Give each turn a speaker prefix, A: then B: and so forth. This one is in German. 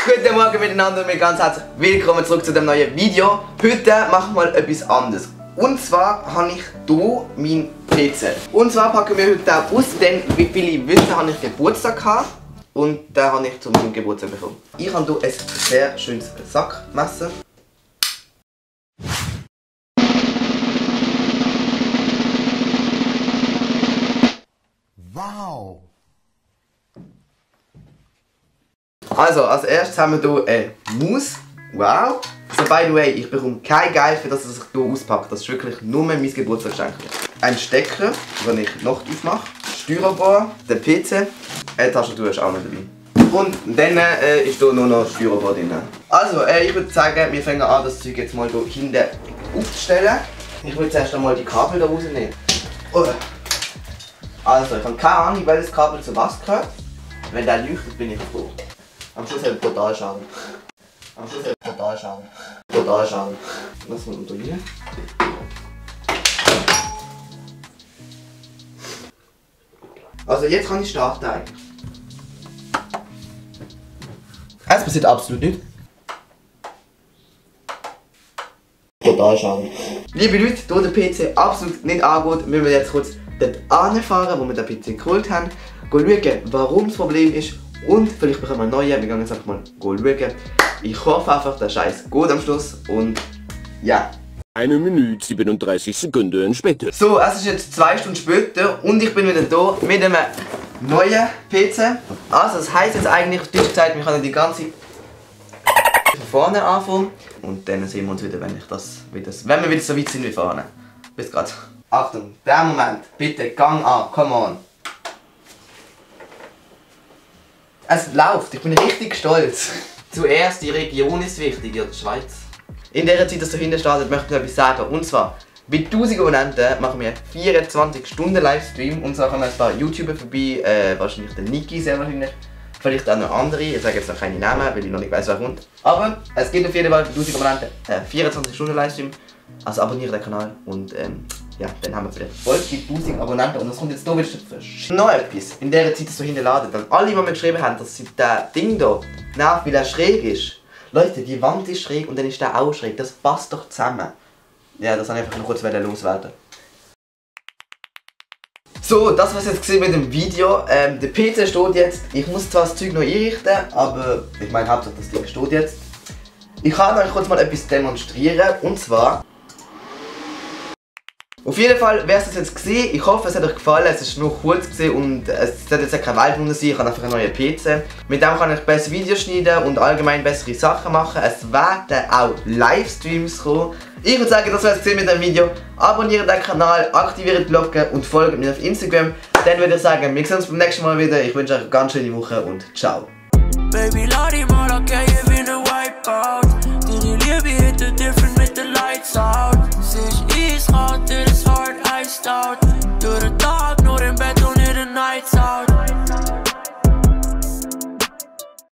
A: Guten Morgen miteinander und ganz herzlich willkommen zurück zu dem neuen Video. Heute machen wir mal etwas anderes. Und zwar habe ich hier meinen PC. Und zwar packen wir heute auch aus, denn wie viele wissen, habe ich Geburtstag gehabt. Und den habe ich zu meinem Geburtstag bekommen. Ich habe hier ein sehr schönes Sackmesser.
B: Wow!
A: Also, als erstes haben wir hier eine Maus. Wow! So, by the way, ich bekomme kein Geld für das, was ich hier auspacke. Das ist wirklich nur mein Geburtstagsgeschenk. Ein Stecker, den ich noch aufmache. Styropor, der PC. Eine Taschentuch ist auch noch dabei. Und dann ist hier nur noch Styropor drin. Also, ich würde sagen, wir fangen an, das Zeug jetzt mal hier hinten aufzustellen. Ich würde zuerst einmal die Kabel da rausnehmen. Oh. Also, ich habe keine Ahnung, welches Kabel zu was gehört. Wenn der leuchtet, bin ich froh. Am Schluss hat er total Schaden. Am Schluss hat er total Schaden. Total Schaden. Lass mal unter hier. Also jetzt kann ich starten eigentlich. Es passiert absolut nichts. Total Schaden. Liebe Leute, da der PC absolut nicht angeht, müssen wir jetzt kurz dort anfahren, wo wir den PC geholt haben. Schauen, warum das Problem ist. Und vielleicht bekommen wir einen neuen. Wir gehen jetzt einfach mal schauen. Ich hoffe einfach, der Scheiß geht am Schluss. Und ja.
C: 1 Minute 37 Sekunden später.
A: So, es ist jetzt 2 Stunden später und ich bin wieder da mit einem neuen PC. Also, das heisst jetzt eigentlich auf Deutsch gesagt, wir können die ganze von vorne anfangen. Und dann sehen wir uns wieder, wenn wir wieder so weit sind wie vorne. Bis grad. Achtung, der Moment. Bitte, Gang an, come on. Es läuft, ich bin richtig stolz. Zuerst die Region ist wichtig, ja, die Schweiz. In der Zeit, dass du hinten startet, möchte ich etwas sagen. Und zwar, bei 1000 Abonnenten machen wir 24 Stunden Livestream. Und zwar kommen ein paar YouTuber vorbei, wahrscheinlich der Niki sehr wahrscheinlich. Vielleicht auch noch andere, ich sage jetzt noch keine Namen, weil ich noch nicht weiss, wer kommt. Aber es gibt auf jeden Fall bei 1000 Abonnenten 24 Stunden Livestream. Also abonniere den Kanal und ja, dann haben wir vielleicht bald die 1000 Abonnenten und das kommt jetzt hier wieder frisch. Noch etwas, in der Zeit, dass du hinterladen, dann alle, die mir geschrieben haben, dass sie das Ding hier nervt, weil er schräg ist. Leute, die Wand ist schräg und dann ist der auch schräg, das passt doch zusammen. Ja, das wollte ich einfach noch kurz loswerden. So, das war's jetzt mit dem Video. Der PC steht jetzt, ich muss zwar das Zeug noch einrichten, aber ich meine, Hauptsache das Ding steht jetzt. Ich kann euch kurz mal etwas demonstrieren und zwar. Auf jeden Fall wäre es jetzt gesehen. Ich hoffe, es hat euch gefallen. Es ist nur kurz gesehen und es sollte jetzt keine Weltwunder sein. Ich habe einfach einen neuen PC. Mit dem kann ich bessere Videos schneiden und allgemein bessere Sachen machen. Es werden auch Livestreams kommen. Ich würde sagen, das wäre es mit dem Video. Abonniert den Kanal, aktiviert die Glocke und folgt mir auf Instagram. Dann würde ich sagen, wir sehen uns beim nächsten Mal wieder. Ich wünsche euch eine ganz schöne Woche und ciao.
D: Baby, Lottie, mal okay, you been a wipeout. Die Liebe hit the different with the lights out. Sich ist hart, it is hard, iced out.